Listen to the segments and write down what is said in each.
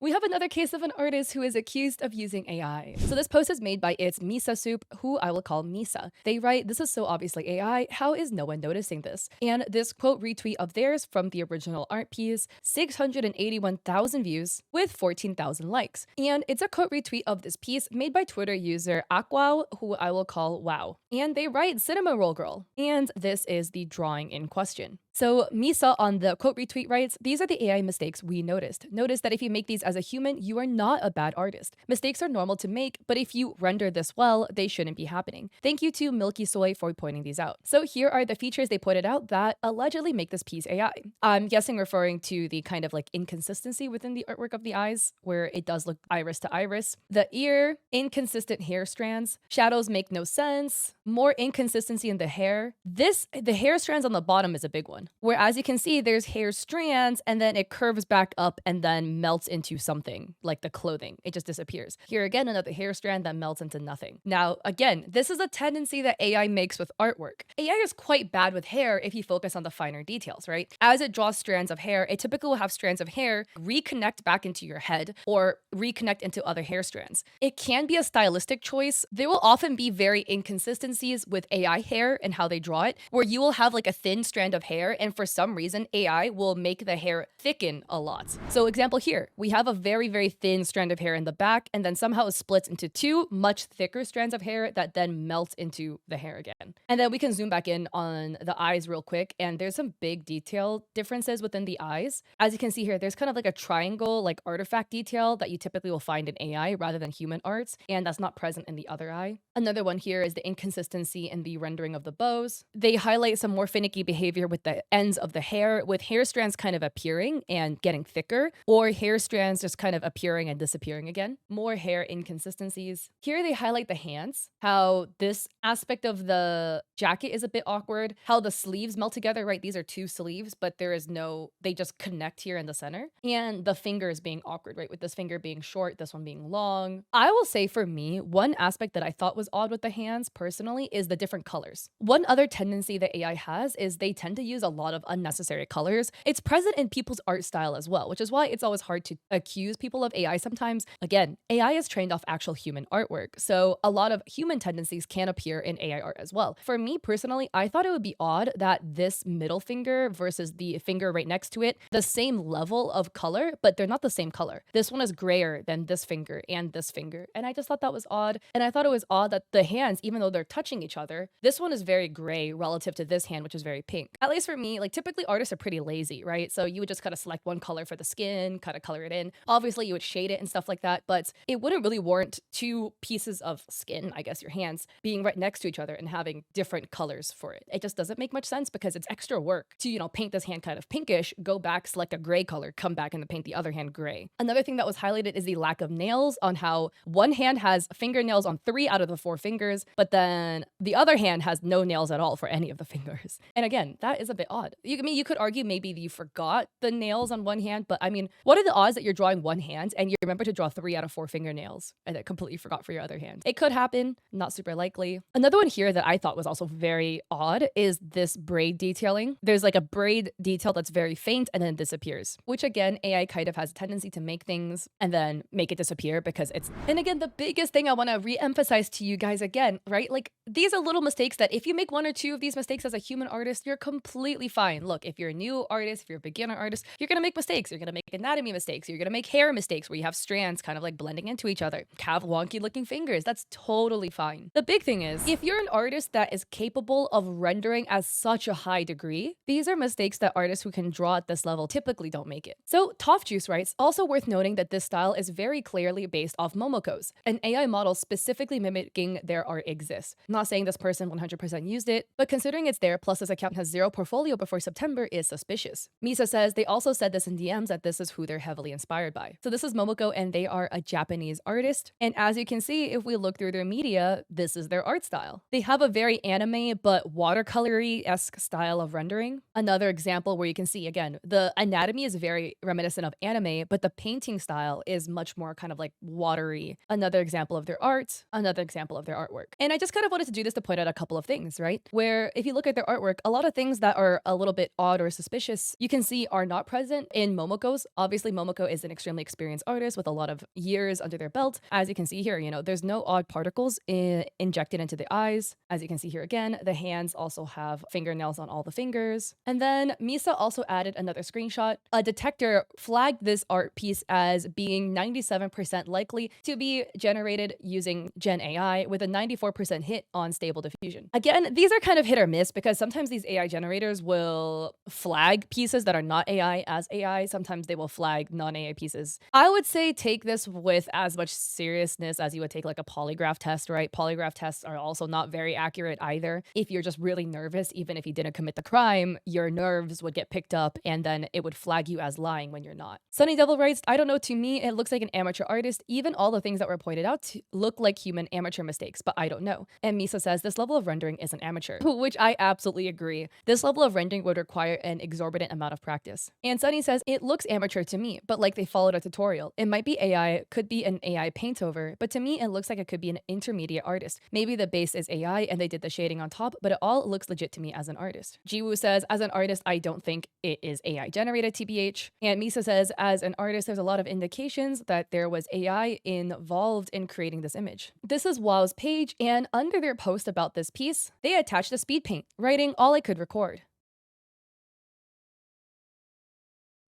We have another case of an artist who is accused of using AI. So this post is made by It's Misa Soup, who I will call Misa. They write, "This is so obviously AI. How is no one noticing this?" And this quote retweet of theirs from the original art piece, 681,000 views with 14,000 likes. And it's a quote retweet of this piece made by Twitter user Aquow, who I will call Wow. And they write Cinema Roll Girl. And this is the drawing in question. So Misa on the quote retweet writes, "These are the AI mistakes we noticed. Notice that if you make these as a human, you are not a bad artist. Mistakes are normal to make, but if you render this well, they shouldn't be happening. Thank you to Milky Soy for pointing these out." So here are the features they pointed out that allegedly make this piece AI. I'm guessing referring to the kind of like inconsistency within the artwork of the eyes, where it does look iris to iris. The ear, inconsistent hair strands, shadows make no sense, more inconsistency in the hair. The hair strands on the bottom is a big one. Where as you can see, there's hair strands and then it curves back up and then melts into something like the clothing. It just disappears. Here again, another hair strand that melts into nothing. Now, again, this is a tendency that AI makes with artwork. AI is quite bad with hair if you focus on the finer details, right? As it draws strands of hair, it typically will have strands of hair reconnect back into your head or reconnect into other hair strands. It can be a stylistic choice. There will often be very inconsistencies with AI hair and how they draw it, where you will have like a thin strand of hair and for some reason AI will make the hair thicken a lot. So example here, we have a very, very thin strand of hair in the back and then somehow it splits into two much thicker strands of hair that then melts into the hair again. And then we can zoom back in on the eyes real quick and there's some big detail differences within the eyes. As you can see here, there's kind of like a triangle like artifact detail that you typically will find in AI rather than human arts, and that's not present in the other eye. Another one here is the inconsistency in the rendering of the bows. They highlight some more finicky behavior with the ends of the hair, with hair strands kind of appearing and getting thicker, or hair strands just kind of appearing and disappearing again. More hair inconsistencies. Here they highlight the hands, how this aspect of the jacket is a bit awkward, how the sleeves melt together, right? These are two sleeves, but they just connect here in the center. And the fingers being awkward, right? With this finger being short, this one being long. I will say for me, one aspect that I thought was odd with the hands personally is the different colors. One other tendency that AI has is they tend to use a lot of unnecessary colors. It's present in people's art style as well, which is why it's always hard to accuse people of AI sometimes. Again, AI is trained off actual human artwork, so a lot of human tendencies can appear in AI art as well. For me personally, I thought it would be odd that this middle finger versus the finger right next to it, the same level of color, but they're not the same color. This one is grayer than this finger and this finger, and I just thought that was odd. And I thought it was odd that the hands, even though they're touching each other, this one is very gray relative to this hand, which is very pink. At least for me, like typically artists are pretty lazy, right? So you would just kind of select one color for the skin, kind of color it in. Obviously, you would shade it and stuff like that, but it wouldn't really warrant two pieces of skin, I guess your hands, being right next to each other and having different colors for it. It just doesn't make much sense because it's extra work to, paint this hand kind of pinkish, go back, select a gray color, come back and then paint the other hand gray. Another thing that was highlighted is the lack of nails, on how one hand has fingernails on 3 out of the 4 fingers, but then the other hand has no nails at all for any of the fingers. And again, that is a bit odd. You could argue maybe you forgot the nails on one hand, but I mean, what are the odds that you're drawing one hand and you remember to draw 3 out of 4 fingernails and then completely forgot for your other hand? It could happen, not super likely. Another one here that I thought was also very odd is this braid detailing. There's like a braid detail that's very faint and then disappears, which again, AI kind of has a tendency to make things and then make it disappear because it's... And again, the biggest thing I want to re-emphasize to you guys again, right? Like these are little mistakes that if you make 1 or 2 of these mistakes as a human artist, you're completely fine. Look, if you're a new artist, if you're a beginner artist, you're going to make mistakes. You're going to make anatomy mistakes. You're going to make hair mistakes where you have strands kind of like blending into each other. Have wonky looking fingers. That's totally fine. The big thing is, if you're an artist that is capable of rendering at such a high degree, these are mistakes that artists who can draw at this level typically don't make it. So Toff Juice writes, also worth noting that this style is very clearly based off momocos, an AI model specifically mimicking their art exists. Not saying this person 100% used it, but considering it's there plus this account has 0 portfolio before September is suspicious. Misa says they also said this in DMs that this is who they're heavily inspired by. So this is Momoko and they are a Japanese artist. And as you can see, if we look through their media, this is their art style. They have a very anime but watercolory-esque style of rendering. Another example where you can see, again, the anatomy is very reminiscent of anime, but the painting style is much more kind of like watery. Another example of their art, another example of their artwork. And I just kind of wanted to do this to point out a couple of things, right? Where if you look at their artwork, a lot of things that are a little bit odd or suspicious, you can see are not present in Momoko's. Obviously, Momoko is an extremely experienced artist with a lot of years under their belt. As you can see here, there's no odd particles injected into the eyes. As you can see here again, the hands also have fingernails on all the fingers. And then Misa also added another screenshot. A detector flagged this art piece as being 97% likely to be generated using Gen AI with a 94% hit on Stable Diffusion. Again, these are kind of hit or miss because sometimes these AI generators will flag pieces that are not AI as AI. Sometimes they will flag non-AI pieces. I would say take this with as much seriousness as you would take like a polygraph test, right? Polygraph tests are also not very accurate either. If you're just really nervous, even if you didn't commit the crime, your nerves would get picked up and then it would flag you as lying when you're not. Sunny Devil writes, I don't know, to me, it looks like an amateur artist. Even all the things that were pointed out look like human amateur mistakes, but I don't know. And Misa says, this level of rendering isn't amateur, which I absolutely agree. This level of rendering would require an exorbitant amount of practice. And Sunny says, it looks amateur to me, but like they followed a tutorial. It might be AI, could be an AI paint over, but to me, it looks like it could be an intermediate artist. Maybe the base is AI and they did the shading on top, but it all looks legit to me as an artist. Jiwoo says, as an artist, I don't think it is AI generated, TBH. And Misa says, as an artist, there's a lot of indications that there was AI involved in creating this image. This is WoW's page, and under their post about this piece, they attached a speed paint, writing all I could record.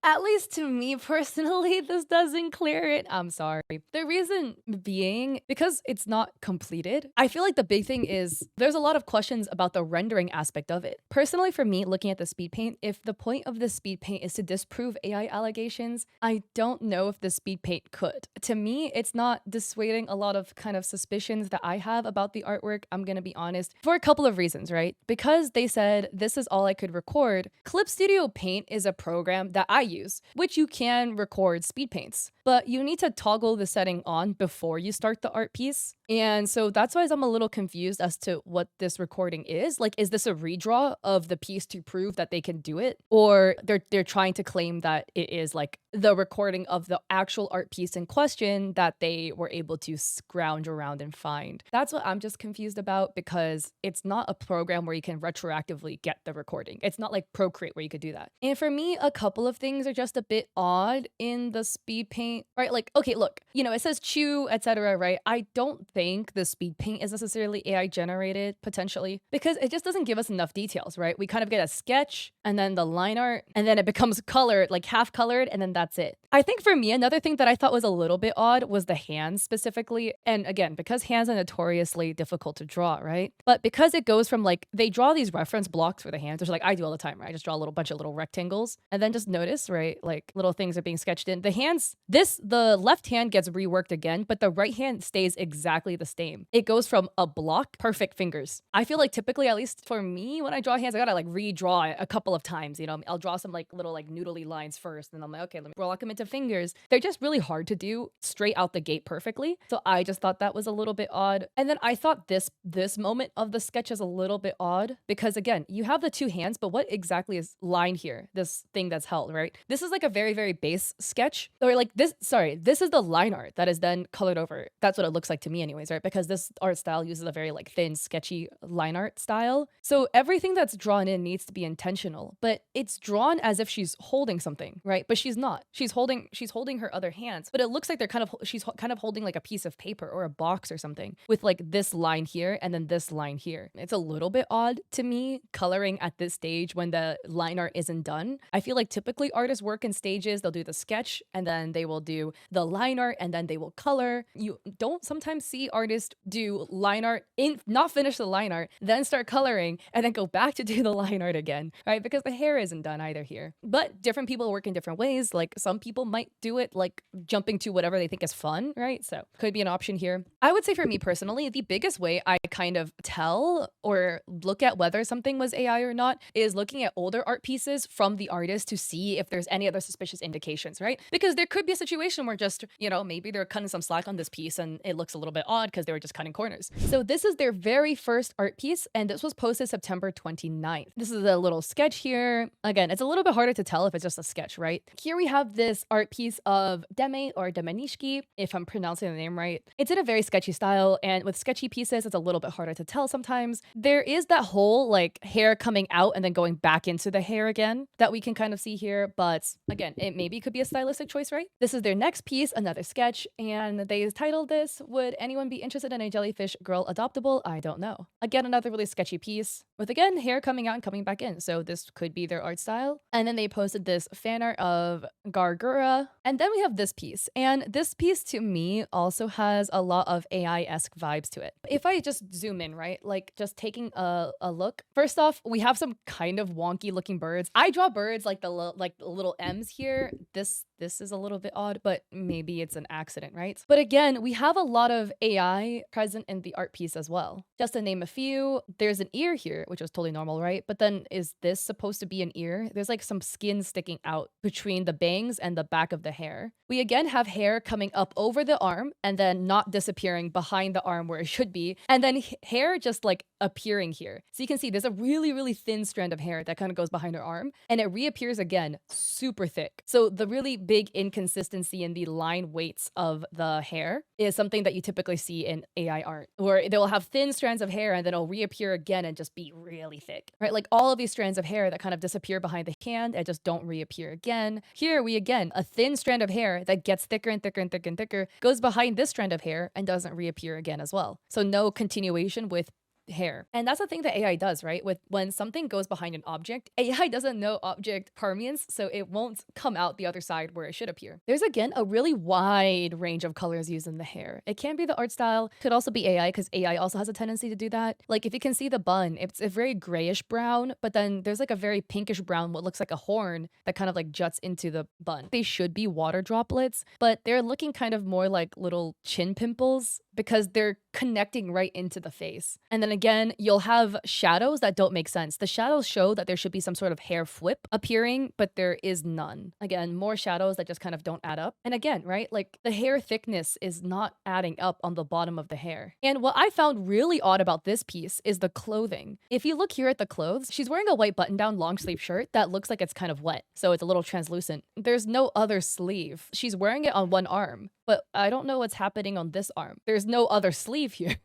At least to me personally, this doesn't clear it. I'm sorry. The reason being, because it's not completed, I feel like the big thing is there's a lot of questions about the rendering aspect of it. Personally, for me, looking at the speed paint, if the point of the speed paint is to disprove AI allegations, I don't know if the speed paint could. To me, it's not dissuading a lot of kind of suspicions that I have about the artwork, I'm gonna be honest, for a couple of reasons, right? Because they said this is all I could record. Clip Studio Paint is a program that I use, which you can record speed paints, but you need to toggle the setting on before you start the art piece. And so that's why I'm a little confused as to what this recording is. Like, is this a redraw of the piece to prove that they can do it? Or they're trying to claim that it is like the recording of the actual art piece in question that they were able to scrounge around and find. That's what I'm just confused about, because it's not a program where you can retroactively get the recording. It's not like Procreate where you could do that. And for me, a couple of things are just a bit odd in the speed paint, right? Like, okay, look, it says chew, etc., right? I don't think the speed paint is necessarily AI generated, potentially, because it just doesn't give us enough details, right? We kind of get a sketch and then the line art, and then it becomes colored, like half colored, and then that's it. I think for me, another thing that I thought was a little bit odd was the hands specifically. And again, because hands are notoriously difficult to draw, right? But because it goes from like, they draw these reference blocks for the hands, which like I do all the time, right? I just draw a little bunch of little rectangles and then just notice, right? Like little things are being sketched in. The hands, the left hand gets reworked again, but the right hand stays exactly the same. It goes from a block, perfect fingers. I feel like typically, at least for me, when I draw hands, I gotta like redraw it a couple of times, I'll draw some like little like noodly lines first, and I'm like, okay, let me block them into fingers. They're just really hard to do straight out the gate perfectly. So I just thought that was a little bit odd. And then I thought this moment of the sketch is a little bit odd because again, you have the two hands, but what exactly is lined here? This thing that's held, right? This is like a very, very base sketch. Or like this is the line art that is then colored over. That's what it looks like to me anyways, right? Because this art style uses a very like thin, sketchy line art style. So everything that's drawn in needs to be intentional, but it's drawn as if she's holding something, right? But she's not. She's holding her other hands, but it looks like she's kind of holding like a piece of paper or a box or something with like this line here and then this line here. It's a little bit odd to me coloring at this stage when the line art isn't done. I feel like typically artists work in stages. They'll do the sketch and then they will do the line art and then they will color. You don't sometimes see artists do line art not finish the line art, then start coloring and then go back to do the line art again, right? Because the hair isn't done either here. But different people work in different ways. Like some people might do it like jumping to whatever they think is fun, right? So could be an option here. I would say for me personally, the biggest way I kind of tell or look at whether something was AI or not is looking at older art pieces from the artist to see if there's any other suspicious indications, right? Because there could be a situation where just, maybe they're cutting some slack on this piece and it looks a little bit odd because they were just cutting corners. So this is their very first art piece and this was posted September 29th. This is a little sketch here. Again, it's a little bit harder to tell if it's just a sketch, right? Here we have this art piece of Deme or Demenishki, if I'm pronouncing the name right. It's in a very sketchy style, and with sketchy pieces, it's a little bit harder to tell sometimes. There is that whole like hair coming out and then going back into the hair again that we can kind of see here, but again, it maybe could be a stylistic choice, right? This is their next piece, another sketch, and they titled this, Would Anyone Be Interested in a Jellyfish Girl Adoptable? I don't know. Again, another really sketchy piece with again hair coming out and coming back in, so this could be their art style. And then they posted this fan art of Gargura, and then we have this piece, and this piece to me also has a lot of AI-esque vibes to it. If I just zoom in, right, like just taking a look, first off, we have some kind of wonky looking birds. I draw birds like the little M's here. This is a little bit odd, but maybe it's an accident, right? But again, we have a lot of AI present in the art piece as well. Just to name a few, there's an ear here, which was totally normal, right? But then is this supposed to be an ear? There's like some skin sticking out between the bangs and the back of the hair. We again have hair coming up over the arm and then not disappearing behind the arm where it should be. And then hair just like appearing here. So you can see there's a really, really thin strand of hair that kind of goes behind her arm and it reappears again super thick. So the really big inconsistency in the line weights of the hair is something that you typically see in AI art, where they will have thin strands of hair and then it'll reappear again and just be really thick, right? Like all of these strands of hair that kind of disappear behind the hand and just don't reappear again. Here we again, a thin strand of hair that gets thicker and thicker and thicker and thicker, goes behind this strand of hair and doesn't reappear again as well. So no continuation with hair. And that's the thing that AI does, right? With when something goes behind an object, AI doesn't know object permanence, so it won't come out the other side where it should appear. There's again a really wide range of colors used in the hair. It can be the art style, could also be AI because AI also has a tendency to do that. Like if you can see the bun, it's a very grayish brown, but then there's like a very pinkish brown, what looks like a horn that kind of like juts into the bun. They should be water droplets, but they're looking kind of more like little chin pimples because they're connecting right into the face. And then again, you'll have shadows that don't make sense. The shadows show that there should be some sort of hair flip appearing, but there is none. Again, more shadows that just kind of don't add up. And again, right, like the hair thickness is not adding up on the bottom of the hair. And what I found really odd about this piece is the clothing. If you look here at the clothes, she's wearing a white button-down long sleeve shirt that looks like it's kind of wet, so it's a little translucent. There's no other sleeve. She's wearing it on one arm, but I don't know what's happening on this arm. There's no other sleeve here.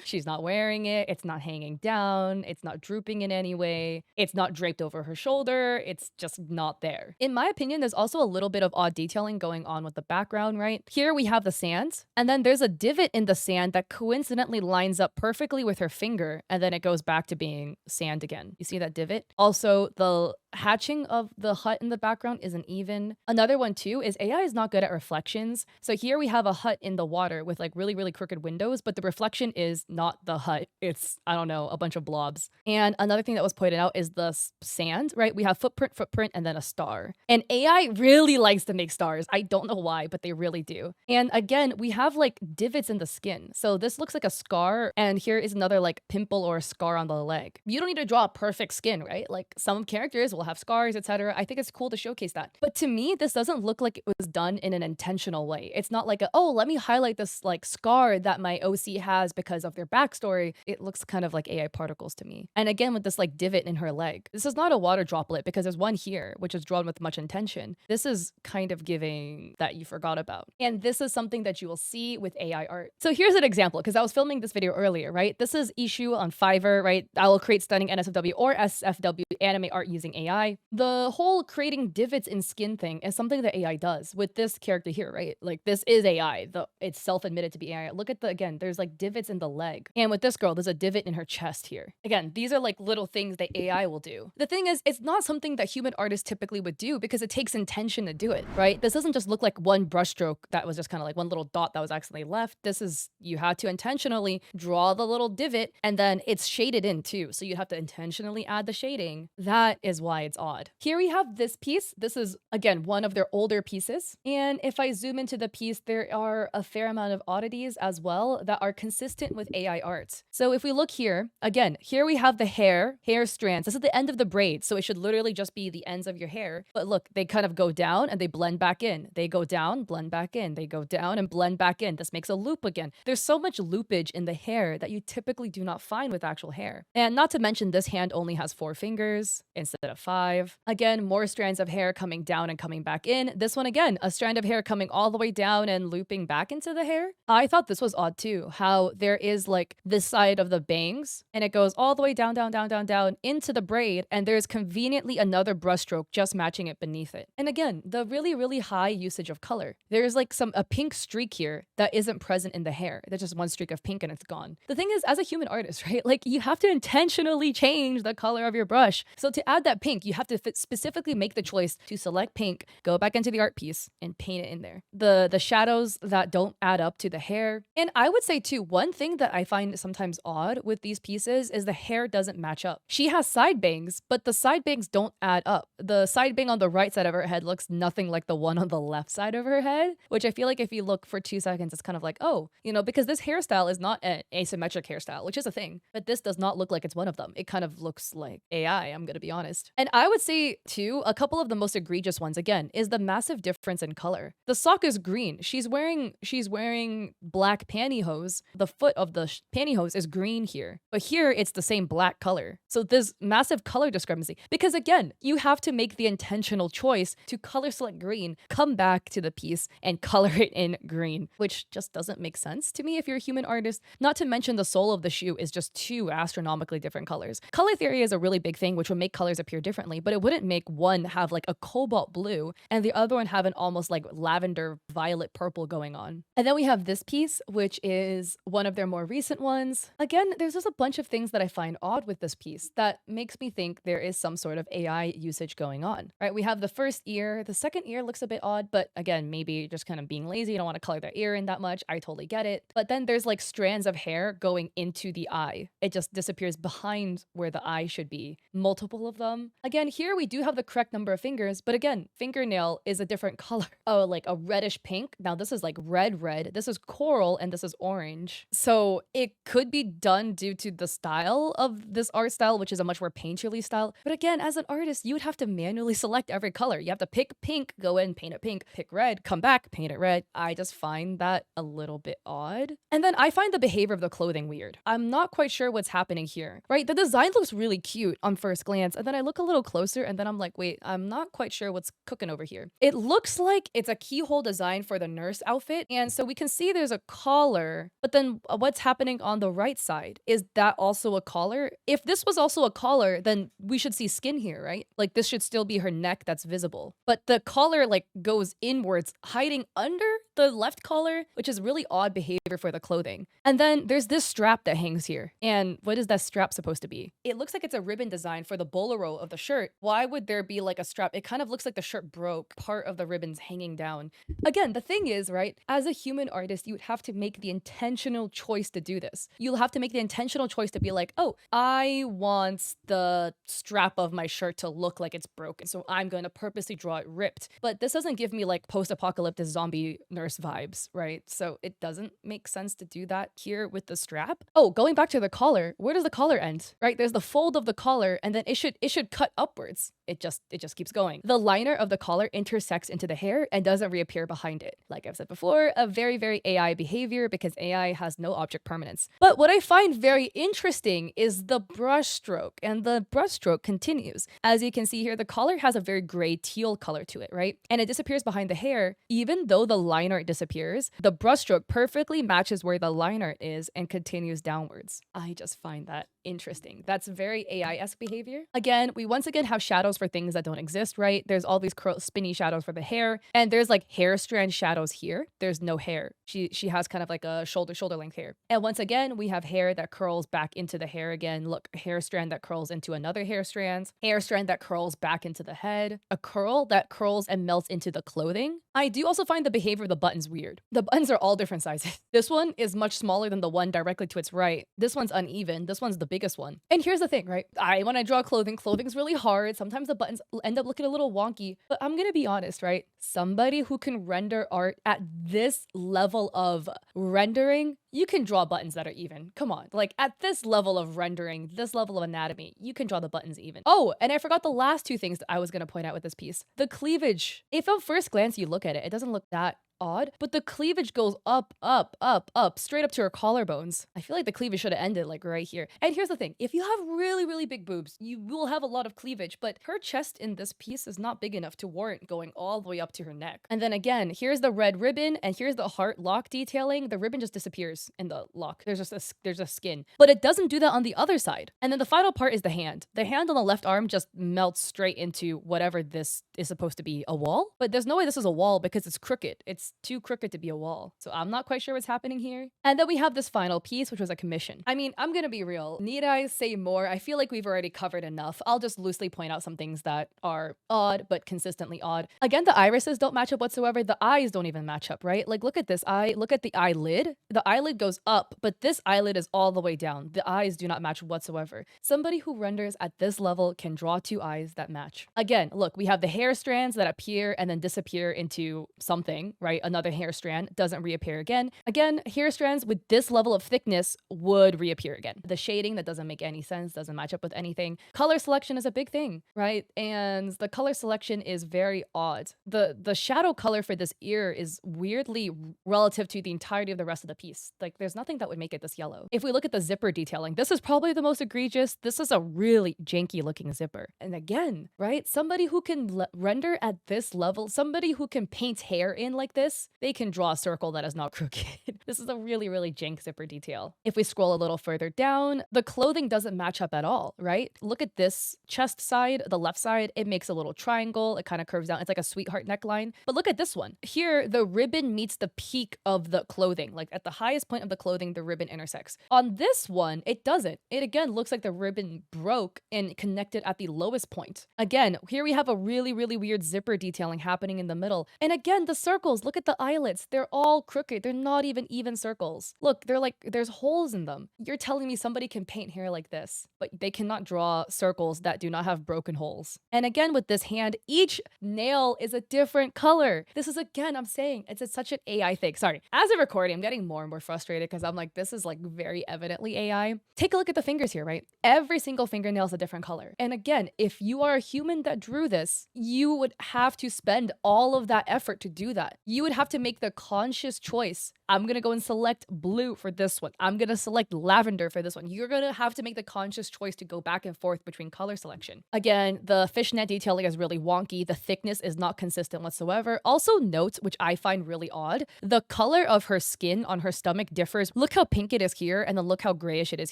She's not wearing it. It's not hanging down. It's not drooping in any way. It's not draped over her shoulder. It's just not there. In my opinion, there's also a little bit of odd detailing going on with the background, right? Here we have the sand, and then there's a divot in the sand that coincidentally lines up perfectly with her finger, and then it goes back to being sand again. You see that divot? Also, the hatching of the hut in the background isn't even. Another one too is AI is not good at reflections. So here we have a hut in the water with like really, really crooked windows, but the reflection is not the hut. It's, I don't know, a bunch of blobs. And another thing that was pointed out is the sand, right? We have footprint, and then a star. And AI really likes to make stars. I don't know why, but they really do. And again, we have like divots in the skin. So this looks like a scar, and here is another like pimple or a scar on the leg. You don't need to draw a perfect skin, right? Like some characters will have scars, etc. I think it's cool to showcase that. But to me, this doesn't look like it was done in an intentional way. It's not like, oh, let me highlight this like scar that my OC has because of their backstory. It looks kind of like AI particles to me. And again, with this like divot in her leg, this is not a water droplet because there's one here, which is drawn with much intention. This is kind of giving that you forgot about. And this is something that you will see with AI art. So here's an example, because I was filming this video earlier, right? This is issue on Fiverr, right? I will create stunning NSFW or SFW anime art using AI. The whole creating divots in skin thing is something that AI does with this character here, right? Like this is AI. It's self-admitted to be AI. Look at again, there's like divots in the leg. And with this girl, there's a divot in her chest here. Again, these are like little things that AI will do. The thing is, it's not something that human artists typically would do because it takes intention to do it, right? This doesn't just look like one brushstroke that was just kind of like one little dot that was accidentally left. This is, you had to intentionally draw the little divot and then it's shaded in too. So you have to intentionally add the shading. That is why it's odd. Here we have this piece. This is, again, one of their older pieces. And if I zoom into the piece, there are a fair amount of oddities as well that are consistent with AI art. So if we look here, again, here we have the hair strands. This is the end of the braid. So it should literally just be the ends of your hair. But look, they kind of go down and they blend back in. They go down, blend back in. They go down and blend back in. This makes a loop again. There's so much loopage in the hair that you typically do not find with actual hair. And not to mention this hand only has 4 fingers instead of 5. Again, more strands of hair coming down and coming back in. This one again, a strand of hair coming all the way down and looping back into the hair. I thought this was odd too, how there is like this side of the bangs and it goes all the way down, down, down, down, down into the braid, and there's conveniently another brushstroke just matching it beneath it. And again, the really, really high usage of color. There's like a pink streak here that isn't present in the hair. There's just one streak of pink and it's gone. The thing is, as a human artist, right, like you have to intentionally change the color of your brush. So to add that pink, you have to specifically make the choice to select pink, go back into the art piece and paint it in there. The shadows that don't add up to the hair. And I would say too, one thing that I find sometimes odd with these pieces is the hair doesn't match up. She has side bangs, but the side bangs don't add up. The side bang on the right side of her head looks nothing like the one on the left side of her head, which I feel like if you look for 2 seconds, it's kind of like, oh, you know, because this hairstyle is not an asymmetric hairstyle, which is a thing, but this does not look like it's one of them. It kind of looks like AI, I'm gonna be honest. And I would say too, a couple of the most egregious ones again is the massive difference in color. The sock is green. She's wearing black pantyhose. The foot of the pantyhose is green here, but here it's the same black color. So there's massive color discrepancy because again, you have to make the intentional choice to color select green, come back to the piece and color it in green, which just doesn't make sense to me if you're a human artist. Not to mention the sole of the shoe is just 2 astronomically different colors. Color theory is a really big thing, which would make colors appear differently, but it wouldn't make one have like a cobalt blue and the other one have an almost like lavender violet purple going on. And then we have this piece, which is one of their more recent ones. Again, there's just a bunch of things that I find odd with this piece that makes me think there is some sort of AI usage going on, right? We have the first ear. The second ear looks a bit odd, but again, maybe just kind of being lazy. You don't want to color their ear in that much. I totally get it. But then there's like strands of hair going into the eye. It just disappears behind where the eye should be. Multiple of them. Again, here we do have the correct number of fingers, but again, fingernail is a different color. Oh, like a reddish pink. Now this is like red. This is coral and this is orange. So it could be done due to the style of this art style, which is a much more painterly style. But again, as an artist, you would have to manually select every color. You have to pick pink, go in, paint it pink, pick red, come back, paint it red. I just find that a little bit odd. And then I find the behavior of the clothing weird. I'm not quite sure what's happening here, right? The design looks really cute on first glance, and then I look a little closer and then I'm like, wait, I'm not quite sure what's cooking over here. It looks like it's a keyhole design for the nurse outfit. And so we can see there's a collar, but then what's happening on the right side? Is that also a collar? If this was also a collar, then we should see skin here, right? Like this should still be her neck that's visible. But the collar like goes inwards, hiding under the left collar, which is really odd behavior for the clothing. And then there's this strap that hangs here. And what is that strap supposed to be? It looks like it's a ribbon design for the bolero of the shirt. Why would there be like a strap? It kind of looks like the shirt broke, part of the ribbon's hanging down. Again, the thing is, right, as a human artist, you would have to make the intentional choice to do this. You'll have to make the intentional choice to be like, oh, I want the strap of my shirt to look like it's broken, so I'm going to purposely draw it ripped. But this doesn't give me like post-apocalyptic zombie nurse vibes, right? So it doesn't make sense to do that here with the strap. Oh, going back to the collar, where does the collar end? Right? There's the fold of the collar and then it should cut upwards. It just keeps going. The liner of the collar intersects into the hair and doesn't reappear behind it. Like I've said before, a very, very AI behavior because AI has no object permanence. But what I find very interesting is the brush stroke, and the brush stroke continues. As you can see here, the collar has a very gray teal color to it, right? And it disappears behind the hair. Even though the line art disappears, the brush stroke perfectly matches where the line art is and continues downwards. I just find that interesting. That's very AI-esque behavior. Again, we once again have shadows for things that don't exist, right? There's all these spinny shadows for the hair, and there's like hair strand shadows here. There's no hair. She has kind of like a shoulder length hair. And once again, we have hair that curls back into the hair again. Look, hair strand that curls into another hair strand that curls back into the head, a curl that curls and melts into the clothing. I do also find the behavior of the buttons weird. The buttons are all different sizes. This one is much smaller than the one directly to its right. This one's uneven. This one's the biggest one. And here's the thing, right? When I draw clothing's really hard. Sometimes the buttons end up looking a little wonky, but I'm gonna be honest, right? Somebody who can render art at this level of rendering, you can draw buttons that are even. Come on, like at this level of rendering, this level of anatomy, you can draw the buttons even. Oh, and I forgot the last 2 things that I was gonna point out with this piece. The cleavage. If at first glance you look at it, it doesn't look that odd, but the cleavage goes up, up, up, up, straight up to her collarbones. I feel like the cleavage should have ended like right here. And here's the thing, if you have really, really big boobs, you will have a lot of cleavage, but her chest in this piece is not big enough to warrant going all the way up to her neck. And then again, here's the red ribbon and here's the heart lock detailing. The ribbon just disappears in the lock. There's a skin, but it doesn't do that on the other side. And then the final part is the hand. The hand on the left arm just melts straight into whatever this is supposed to be, a wall. But there's no way this is a wall because it's crooked. It's too crooked to be a wall. So I'm not quite sure what's happening here. And then we have this final piece, which was a commission. I mean, I'm gonna be real. Need I say more? I feel like we've already covered enough. I'll just loosely point out some things that are odd, but consistently odd. Again, the irises don't match up whatsoever. The eyes don't even match up, right? Like, look at this eye. Look at the eyelid. The eyelid goes up, but this eyelid is all the way down. The eyes do not match whatsoever. Somebody who renders at this level can draw two eyes that match. Again, look, we have the hair strands that appear and then disappear into something, right? Another hair strand doesn't reappear again. Again, hair strands with this level of thickness would reappear again. The shading that doesn't make any sense, doesn't match up with anything. Color selection is a big thing, right? And the color selection is very odd. The shadow color for this ear is weirdly relative to the entirety of the rest of the piece. Like, there's nothing that would make it this yellow. If we look at the zipper detailing, this is probably the most egregious. This is a really janky looking zipper. And again, right? Somebody who can render at this level, somebody who can paint hair in like this, they can draw a circle that is not crooked. This is a really, really jank zipper detail. If we scroll a little further down, the clothing doesn't match up at all, right? Look at this chest side, the left side, it makes a little triangle. It kind of curves down. It's like a sweetheart neckline. But look at this one. Here, the ribbon meets the peak of the clothing. Like at the highest point of the clothing, the ribbon intersects. On this one, it doesn't. It again looks like the ribbon broke and connected at the lowest point. Again, here we have a really, really weird zipper detailing happening in the middle. And again, the circles, look at the eyelets. They're all crooked. They're not even circles. Look, they're like, there's holes in them. You're telling me somebody can paint hair like this, but they cannot draw circles that do not have broken holes. And again, with this hand, each nail is a different color. This is, again, I'm saying, it's such an AI thing. Sorry. As a recording, I'm getting more and more frustrated because I'm like, this is like very evidently AI. Take a look at the fingers here, right? Every single fingernail is a different color. And again, if you are a human that drew this, you would have to spend all of that effort to do that. You would have to make the conscious choice. I'm gonna go and select blue for this one. I'm gonna select lavender for this one. You're gonna have to make the conscious choice to go back and forth between color selection. Again, the fishnet detailing is really wonky. The thickness is not consistent whatsoever. Also note, which I find really odd, the color of her skin on her stomach differs. Look how pink it is here, and then look how grayish it is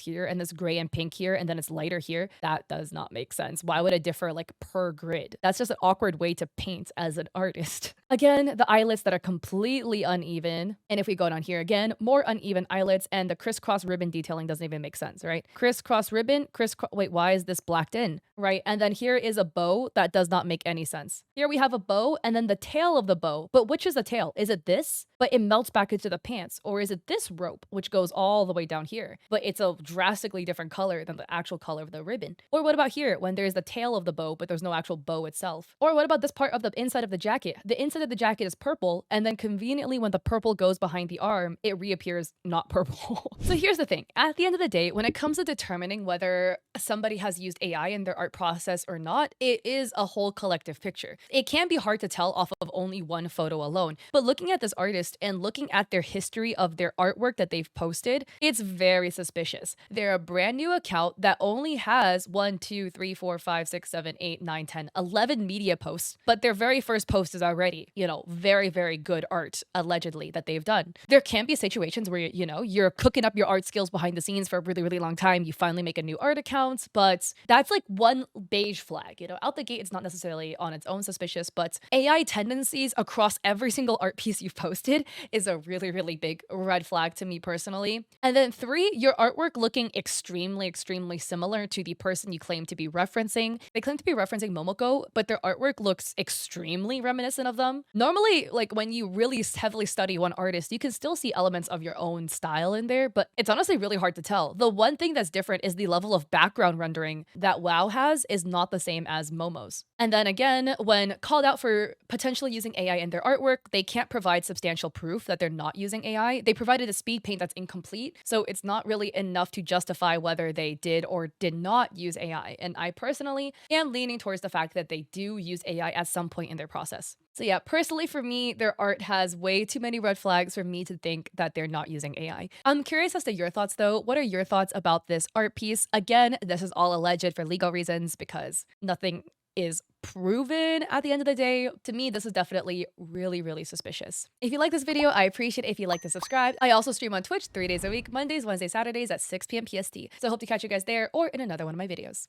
here, and this gray and pink here, and then it's lighter here. That does not make sense. Why would it differ like per grid? That's just an awkward way to paint as an artist. Again, the eyelets that are completely uneven. And if we go down here again, more uneven eyelets, and the crisscross ribbon detailing doesn't even make sense, right? Crisscross ribbon, wait, why is this blacked in, right? And then here is a bow that does not make any sense. Here we have a bow and then the tail of the bow, but which is the tail? Is it this? But it melts back into the pants, or is it this rope, which goes all the way down here, but it's a drastically different color than the actual color of the ribbon? Or what about here, when there's the tail of the bow, but there's no actual bow itself? Or what about this part of the inside of the jacket? The inside of the jacket is purple, and then conveniently when the purple goes behind the arm, it reappears not purple. So here's the thing, at the end of the day, when it comes to determining whether somebody has used AI in their art process or not, it is a whole collective picture. It can be hard to tell off of only one photo alone, but looking at this artist and looking at their history of their artwork that they've posted, it's very suspicious. They're a brand new account that only has 1, 2, 3, 4, 5, 6, 7, 8, 9, 10, 11 media posts, but their very first post is already, very, very good art, allegedly, that they've done. There can be situations where, you're cooking up your art skills behind the scenes for a really, really long time. You finally make a new art account, but that's like one beige flag. Out the gate, it's not necessarily on its own suspicious, but AI tendencies across every single art piece you've posted is a really, really big red flag to me personally. And then 3, your artwork looking extremely, extremely similar to the person you claim to be referencing. They claim to be referencing Momoco, but their artwork looks extremely reminiscent of them. Normally, like when you really heavily study one artist, you can still see elements of your own style in there, but it's honestly really hard to tell. The one thing that's different is the level of background rendering that WoW has is not the same as Momo's. And then again, when called out for potentially using AI in their artwork, they can't provide substantial actual proof that they're not using AI. They provided a speed paint that's incomplete, so it's not really enough to justify whether they did or did not use AI. And I personally am leaning towards the fact that they do use AI at some point in their process. So yeah, personally for me, their art has way too many red flags for me to think that they're not using AI. I'm curious as to your thoughts though. What are your thoughts about this art piece? Again, this is all alleged for legal reasons because nothing is proven at the end of the day. To me, this is definitely really, really suspicious. If you like this video, I appreciate it if you like to subscribe. I also stream on Twitch 3 days a week, Mondays, Wednesdays, Saturdays at 6 p.m. PST. So I hope to catch you guys there or in another one of my videos.